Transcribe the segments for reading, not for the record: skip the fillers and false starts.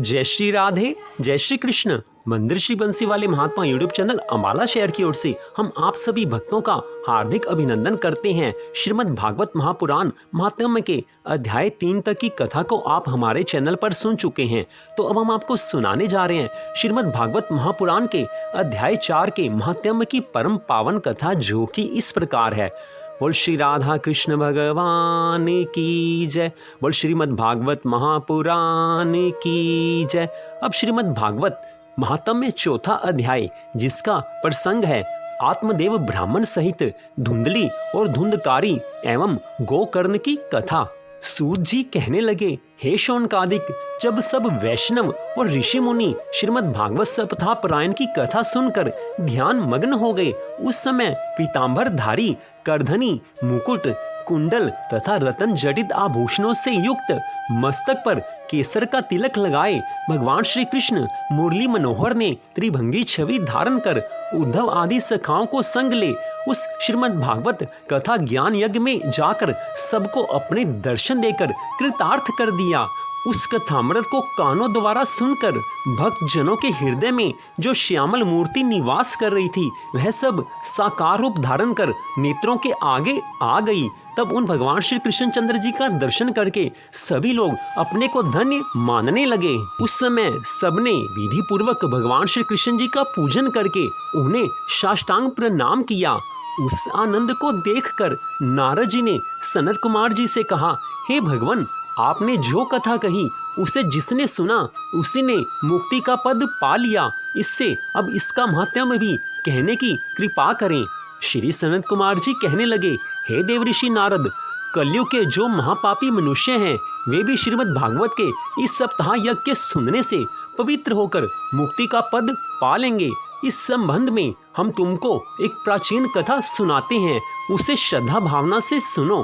जय श्री राधे, जय श्री कृष्ण। मंदिर श्री बंसी वाले महात्मा यूट्यूब चैनल अम्बाला शहर की ओर से हम आप सभी भक्तों का हार्दिक अभिनंदन करते हैं। श्रीमद् भागवत महापुराण महात्म्य के अध्याय 3 तक की कथा को आप हमारे चैनल पर सुन चुके हैं, तो अब हम आपको सुनाने जा रहे हैं श्रीमद् भागवत महापुराण के अध्याय 4 के महात्म्य की परम पावन कथा, जो कि इस प्रकार है। बोल श्री राधा कृष्ण भगवान की जय। बोल श्रीमद् भागवत महापुराण की जय। अब श्रीमद् भागवत महात्म्य चौथा अध्याय, जिसका प्रसंग है आत्मदेव ब्राह्मण सहित धुंधली और धुंधकारी एवं गोकर्ण की कथा। सूत जी कहने लगे, हे शौनकादिक, जब सब वैष्णव और ऋषि मुनि श्रीमद् भागवत सप्ताह पारायण की कथा सुनकर ध्यान मग्न हो गए, उस समय पीतांबर धारी, करधनी, मुकुट, कुंडल तथा रतन जटित आभूषणों से युक्त मस्तक पर केसर का तिलक लगाए भगवान श्री कृष्ण मुरली मनोहर ने त्रिभंगी छवि धारण कर उद्धव आदि सखाओं को संग ले उस श्रीमद् भागवत कथा ज्ञान यज्ञ में जाकर सबको अपने दर्शन देकर कृतार्थ कर दिया। उस कथामृत को कानों द्वारा सुनकर भक्त जनों के हृदय में जो श्यामल मूर्ति निवास कर रही थी, वह सब साकार रूप धारण कर नेत्रों के आगे आ गई। तब उन भगवान श्री कृष्ण चंद्र जी का दर्शन करके सभी लोग अपने को धन्य मानने लगे। उस समय सबने विधि पूर्वक भगवान श्री कृष्ण जी का पूजन करके उन्हें साष्टांग प्रणाम किया। उस आनंद को देखकर नारद जी ने सनत कुमार जी से कहा, हे भगवान, आपने जो कथा कही उसे जिसने सुना उसी ने मुक्ति का पद पा लिया। इससे अब इसका महात्म्य भी कहने की कृपा करें। श्री सनत कुमार जी कहने लगे, हे देवऋषि नारद, कलयुग के जो महापापी मनुष्य हैं, वे भी श्रीमद् भागवत के इस सप्ताह यज्ञ के सुनने से पवित्र होकर मुक्ति का पद पा लेंगे। इस संबंध में हम तुमको एक प्राचीन कथा सुनाते हैं, उसे श्रद्धा भावना से सुनो।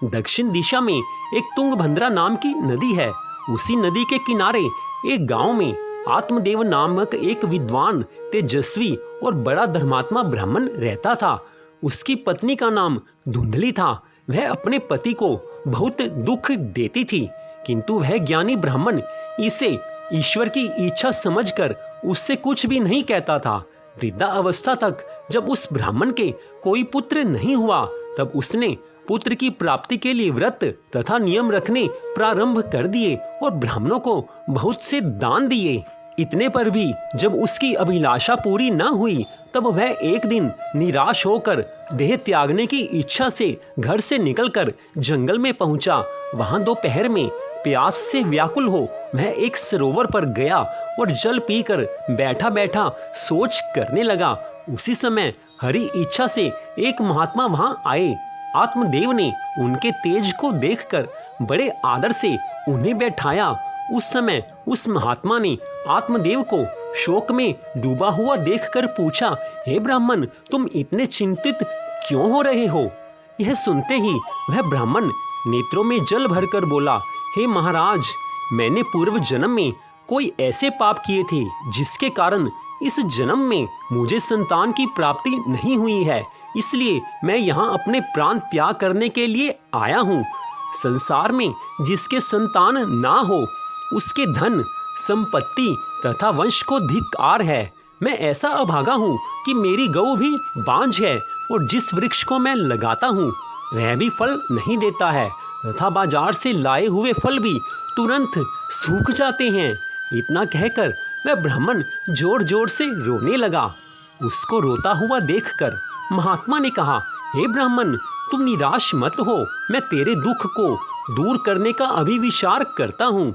दक्षिण दिशा में एक तुंगभद्रा नाम की नदी है। उसी नदी के किनारे एक गांव में आत्मदेव नामक एक विद्वान, तेजस्वी और बड़ा धर्मात्मा ब्राह्मण रहता था। उसकी पत्नी का नाम धुंधली था। वह अपने पति को बहुत दुख देती थी, किंतु वह ज्ञानी ब्राह्मण इसे ईश्वर की इच्छा समझकर उससे कुछ भी नहीं कहता था। वृद्धा अवस्था तक जब उस ब्राह्मण के कोई पुत्र नहीं हुआ, तब उसने पुत्र की प्राप्ति के लिए व्रत तथा नियम रखने प्रारंभ कर दिए और ब्राह्मणों को बहुत से दान दिए। इतने पर भी जब उसकी अभिलाषा पूरी न हुई, तब वह एक दिन निराश होकर देह त्यागने की इच्छा से घर से निकलकर जंगल में पहुंचा। वहां दोपहर में प्यास से व्याकुल हो वह एक सरोवर पर गया और जल पीकर बैठा बैठा सोच करने लगा। उसी समय हरि इच्छा से एक महात्मा वहां आए। आत्मदेव ने उनके तेज को देखकर बड़े आदर से उन्हें बैठाया। उस समय उस महात्मा ने आत्मदेव को शोक में डूबा हुआ देखकर पूछा, हे ब्राह्मण, तुम इतने चिंतित क्यों हो रहे हो? यह सुनते ही वह ब्राह्मण नेत्रों में जल भरकर बोला, हे महाराज, मैंने पूर्व जन्म में कोई ऐसे पाप किए थे जिसके कारण इस जन्म में मुझे संतान की प्राप्ति नहीं हुई है। इसलिए मैं यहाँ अपने प्राण त्याग करने के लिए आया हूँ। संसार में जिसके संतान ना हो, उसके धन, संपत्ति तथा वंश को धिक्कार है। मैं ऐसा अभागा हूँ कि मेरी गौ भी बांझ है और जिस वृक्ष को मैं लगाता हूँ वह भी फल नहीं देता है तथा बाजार से लाए हुए फल भी तुरंत सूख जाते हैं। इतना कहकर वह ब्राह्मण जोर जोर से रोने लगा। उसको रोता हुआ देखकर महात्मा ने कहा, हे ब्राह्मण, तुम निराश मत हो, मैं तेरे दुख को दूर करने का अभी विचार करता हूँ।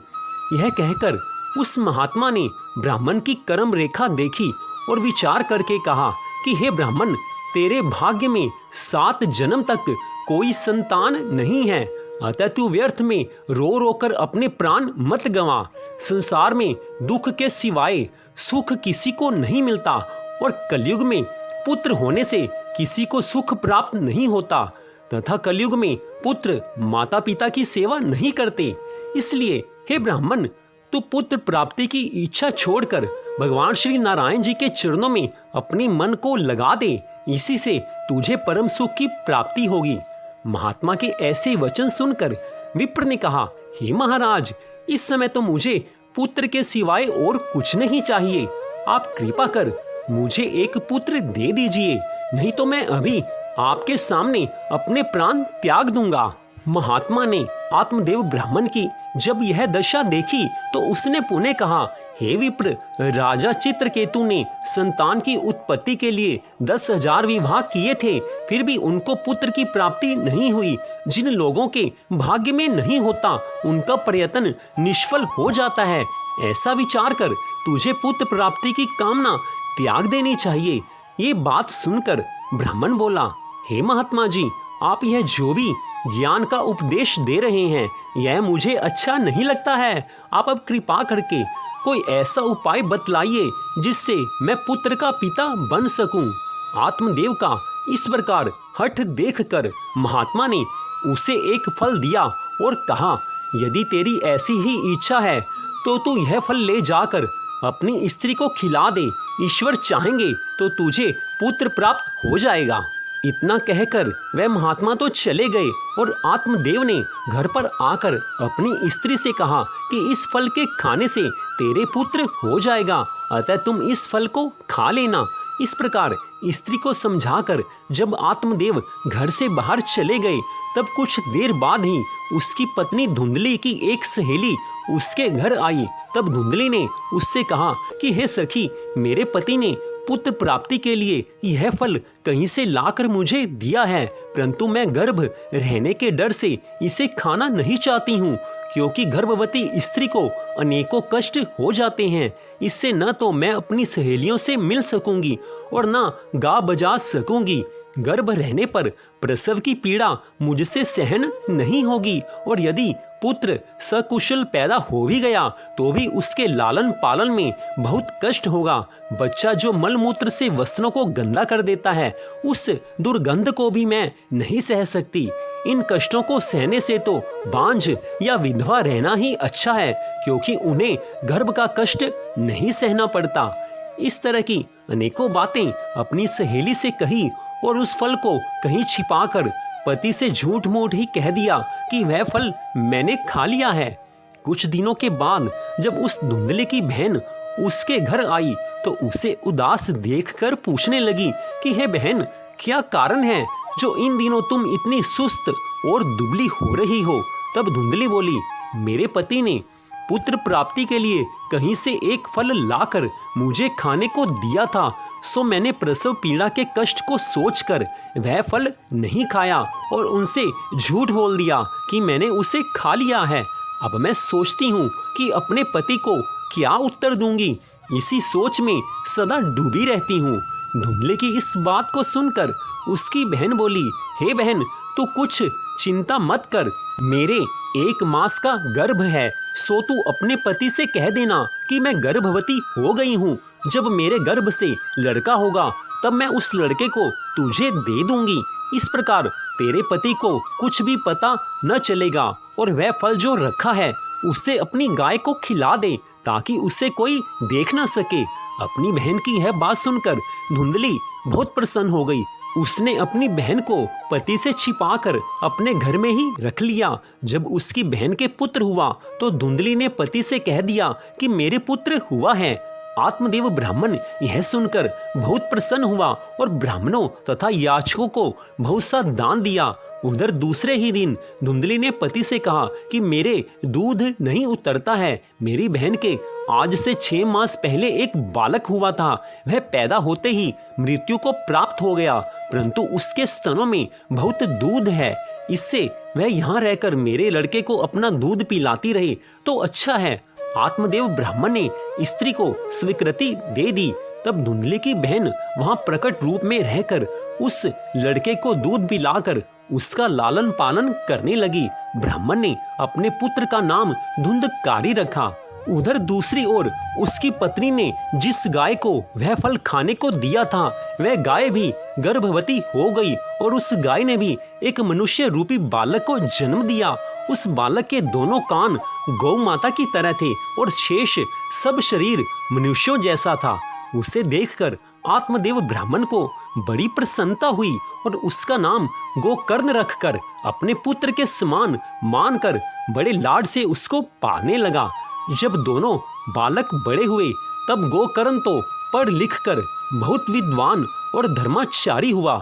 यह कहकर उस महात्मा ने ब्राह्मण की कर्म रेखा देखी और विचार करके कहा कि हे ब्राह्मण, तेरे भाग्य में 7 जन्म तक कोई संतान नहीं है, अतः तू व्यर्थ में रो रो कर अपने प्राण मत गंवा। संसार में दुख के सिवाय सुख किसी को नहीं मिलता और कलयुग में पुत्र होने से किसी को सुख प्राप्त नहीं होता तथा कलयुग में पुत्र माता पिता की सेवा नहीं करते। इसलिए हे ब्राह्मण, तू पुत्र प्राप्ति की इच्छा छोड़कर भगवान श्री नारायण जी के चरणों में अपने मन को लगा दे। इसी से तुझे परम सुख की प्राप्ति होगी। महात्मा के ऐसे वचन सुनकर विप्र ने कहा, हे महाराज, इस समय तो मुझे पुत्र के सिवाय और कुछ नहीं चाहिए। आप कृपा कर मुझे एक पुत्र दे दीजिए, नहीं तो मैं अभी आपके सामने अपने प्राण त्याग दूंगा। महात्मा ने आत्मदेव ब्राह्मण की जब यह दशा देखी तो उसने पुनः कहा, हे विप्र, राजा चित्रकेतु ने संतान की उत्पत्ति के लिए 10,000 विवाह किए थे, फिर भी उनको पुत्र की प्राप्ति नहीं हुई। जिन लोगों के भाग्य में नहीं होता उनका प्रयत्न निष्फल हो जाता है। ऐसा विचार कर तुझे पुत्र प्राप्ति की कामना त्याग देनी चाहिए। ये बात सुनकर ब्राह्मण बोला, हे महात्मा जी, आप यह जो भी ज्ञान का उपदेश दे रहे हैं यह मुझे अच्छा नहीं लगता है। आप अब कृपा करके कोई ऐसा उपाय बतलाइए जिससे मैं पुत्र का पिता बन सकूं। आत्मदेव का इस प्रकार हठ देखकर महात्मा ने उसे एक फल दिया और कहा, यदि तेरी ऐसी ही इच्छा है तो तू यह फल ले जाकर अपनी स्त्री को खिला दे। ईश्वर चाहेंगे तो तुझे पुत्र प्राप्त हो जाएगा। इतना कहकर वह महात्मा तो चले गए और आत्मदेव ने घर पर आकर अपनी स्त्री से कहा कि इस फल के खाने से तेरे पुत्र हो जाएगा, अतः तुम इस फल को खा लेना। इस प्रकार स्त्री को समझाकर जब आत्मदेव घर से बाहर चले गए तब कुछ देर बाद ही उसकी पत्नी धुंधली की एक सहेली उसके घर आई। तब धुंधली ने उससे कहा कि हे सखी, मेरे पति ने पुत्र प्राप्ति के लिए यह फल कहीं से लाकर मुझे दिया है, परंतु मैं गर्भ रहने के डर से इसे खाना नहीं चाहती हूँ, क्योंकि गर्भवती स्त्री को अनेकों कष्ट हो जाते हैं। इससे न तो मैं अपनी सहेलियों से मिल सकूंगी और न गा बजा सकूंगी। गर्भ रहने पर प्रसव की पीड़ा मुझसे सहन नहीं होगी, और यदि पुत्र सकुशल पैदा हो भी गया तो भी उसके लालन पालन में बहुत कष्ट होगा। बच्चा जो मलमूत्र से वस्त्रों को गंदा कर देता है, उस दुर्गंध को भी मैं नहीं सह सकती। इन कष्टों को सहने से तो बांझ या विधवा रहना ही अच्छा है, क्योंकि उन्हें गर्भ का कष्ट नहीं सहना पड़ता। इस तरह की अनेकों बातें अपनी सहेली से कही और उस फल को कहीं छिपाकर पति से झूठ मूठ ही कह दिया कि वह फल मैंने खा लिया है। कुछ दिनों के बाद जब उस धुंधले की बहन उसके घर आई तो उसे उदास देखकर पूछने लगी कि हे बहन, क्या कारण है जो इन दिनों तुम इतनी सुस्त और दुबली हो रही हो। तब धुंधली बोली, मेरे पति ने पुत्र प्राप्ति के लिए कहीं से एक फल लाकर मुझे खाने को दिया था, सो मैंने प्रसव पीड़ा के कष्ट को सोचकर वह फल नहीं खाया और उनसे झूठ बोल दिया कि मैंने उसे खा लिया है। अब मैं सोचती हूँ कि अपने पति को क्या उत्तर दूंगी, इसी सोच में सदा डूबी रहती हूँ। धुंधले की इस बात को सुनकर उसकी बहन बोली, हे बहन, तू कुछ चिंता मत कर, मेरे 1 मास का गर्भ है, सो तू अपने पति से कह देना कि मैं गर्भवती हो गई हूँ। जब मेरे गर्भ से लड़का होगा तब मैं उस लड़के को तुझे दे दूंगी। इस प्रकार तेरे पति को कुछ भी पता न चलेगा और वह फल जो रखा है उसे अपनी गाय को खिला दे ताकि उसे कोई देख ना सके। अपनी बहन की यह बात सुनकर धुंधली बहुत प्रसन्न हो गई। उसने अपनी बहन को पति से छिपाकर अपने घर में ही रख लिया। जब उसकी बहन के पुत्र हुआ तो धुंधली ने पति से कह दिया कि मेरे पुत्र हुआ है। आत्मदेव ब्राह्मण यह सुनकर बहुत प्रसन्न हुआ और ब्राह्मणों तथा याचकों को बहुत सा दान दिया। उधर दूसरे ही दिन धुंधली ने पति से कहा कि मेरे दूध नहीं उतरता है। मेरी बहन के आज से 6 मास पहले एक बालक हुआ था, वह पैदा होते ही मृत्यु को प्राप्त हो गया, परंतु उसके स्तनों में बहुत दूध है। इससे वह यहाँ रहकर मेरे लड़के को अपना दूध पिलाती रहे तो अच्छा है। आत्मदेव ब्राह्मण ने स्त्री को स्वीकृति दे दी। तब धुंधली की बहन वहां प्रकट रूप में रहकर उस लड़के को दूध पिलाकर उसका लालन पालन करने लगी। ब्राह्मण ने अपने पुत्र का नाम धुंधकारी रखा। उधर दूसरी ओर उसकी पत्नी ने जिस गाय को वह फल खाने को दिया था वह गाय भी गर्भवती हो गई और उस गाय ने भी एक मनुष्य रूपी बालक को जन्म दिया। उस बालक के दोनों कान गौ माता की तरह थे और शेष सब शरीर मनुष्यों जैसा था। उसे देखकर आत्मदेव ब्राह्मण को बड़ी प्रसन्नता हुई और उसका नाम गोकर्ण रखकर अपने पुत्र के समान मानकर बड़े लाड से उसको पालने लगा। जब दोनों बालक बड़े हुए तब गोकर्ण तो पढ़ लिख कर बहुत विद्वान और धर्माचारी हुआ,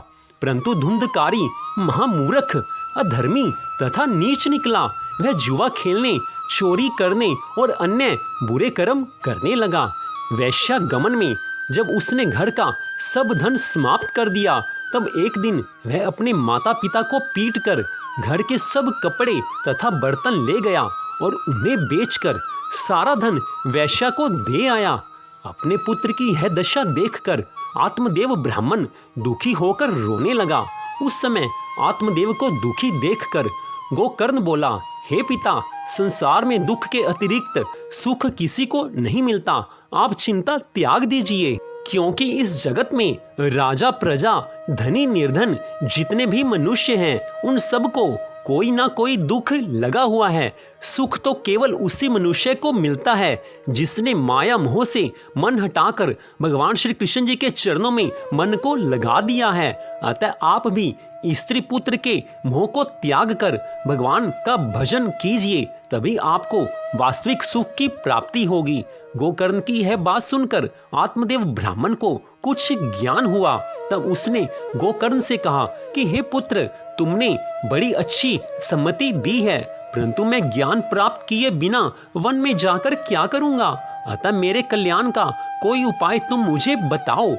परंतु धुंधकारी, महामूर्ख, अधर्मी तथा नीच निकला। वह जुआ खेलने, चोरी करने और अन्य बुरे कर्म करने लगा। वैश्यागमन में जब उसने घर का सब धन समाप्त कर दिया, तब एक दिन वह अपने माता पिता को पीटकर घर के सब कपड़े तथा बर्तन ले गया और उन्हें बेचकर सारा धन वैश्या को दे आया। अपने पुत्र की यह दशा देखकर आत्मदेव ब्राह्मण दुखी होकर रोने लगा। उस समय आत्मदेव को दुखी देखकर गोकर्ण बोला, हे पिता, संसार में दुख के अतिरिक्त सुख किसी को नहीं मिलता। आप चिंता त्याग दीजिए, क्योंकि इस जगत में राजा, प्रजा, धनी, निर्धन जितने भी मनुष्य हैं, उन सबको कोई ना कोई दुख लगा हुआ है। सुख तो केवल उसी मनुष्य को मिलता है जिसने माया मोह से मन हटाकर भगवान श्री कृष्ण जी के चरणों में मन को लगा दिया है। अतः आप भी स्त्री पुत्र के मोह को त्याग कर भगवान का भजन कीजिए, तभी आपको वास्तविक सुख की प्राप्ति होगी। गोकर्ण की यह बात सुनकर आत्मदेव ब्राह्मण को कुछ ज्ञान हुआ। तब उसने गोकर्ण से कहा कि हे पुत्र, तुमने बड़ी अच्छी सम्मति दी है, परंतु मैं ज्ञान प्राप्त किए बिना वन में जाकर क्या करूंगा? अतः मेरे कल्याण का कोई उपाय तुम मुझे बताओ।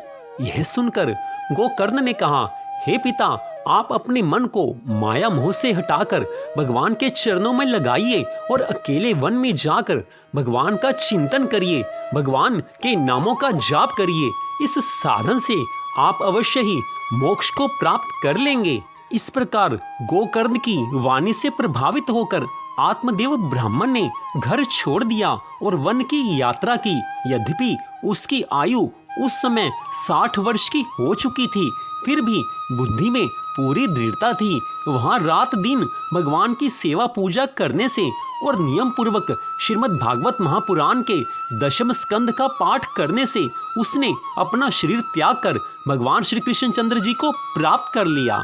यह सुनकर गोकर्ण ने कहा, हे पिता, आप अपने मन को माया मोह से हटाकर भगवान के चरणों में लगाइए और अकेले वन में जाकर भगवान का चिंतन करिए, भगवान के नामों का जाप करिए। इस साधन से आप अवश्य ही मोक्ष को प्राप्त कर लेंगे। इस प्रकार गोकर्ण की वाणी से प्रभावित होकर आत्मदेव ब्राह्मण ने घर छोड़ दिया और वन की यात्रा की। यद्यपि उसकी आयु उस समय 60 वर्ष की हो चुकी थी, फिर भी बुद्धि में पूरी दृढ़ता थी। वहां रात दिन भगवान की सेवा पूजा करने से और नियम पूर्वक श्रीमद् भागवत महापुराण के दशम स्कंद का पाठ करने से उसने अपना शरीर त्याग कर भगवान श्री कृष्ण चंद्र जी को प्राप्त कर लिया।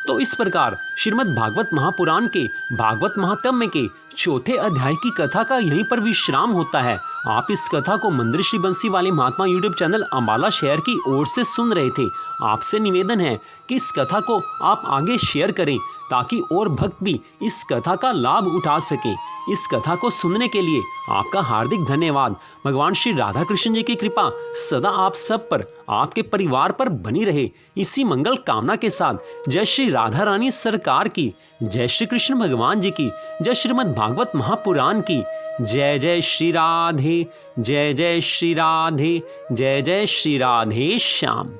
तो इस प्रकार श्रीमद् भागवत महापुराण के भागवत महात्म्य के चौथे अध्याय की कथा का यहीं पर विश्राम होता है। आप इस कथा को मंदिर श्री बंसी वाले महात्मा यूट्यूब चैनल अम्बाला शहर की ओर से सुन रहे थे। आपसे निवेदन है कि इस कथा को आप आगे शेयर करें ताकि और भक्त भी इस कथा का लाभ उठा सके। इस कथा को सुनने के लिए आपका हार्दिक धन्यवाद। भगवान श्री राधा कृष्ण जी की कृपा सदा आप सब पर, आपके परिवार पर बनी रहे। इसी मंगल कामना के साथ जय श्री राधा रानी सरकार की, जय श्री कृष्ण भगवान जी की, जय श्रीमद् भागवत महापुराण की। जय जय श्री राधे, जय जय श्री राधे, जय जय श्री राधे श्याम।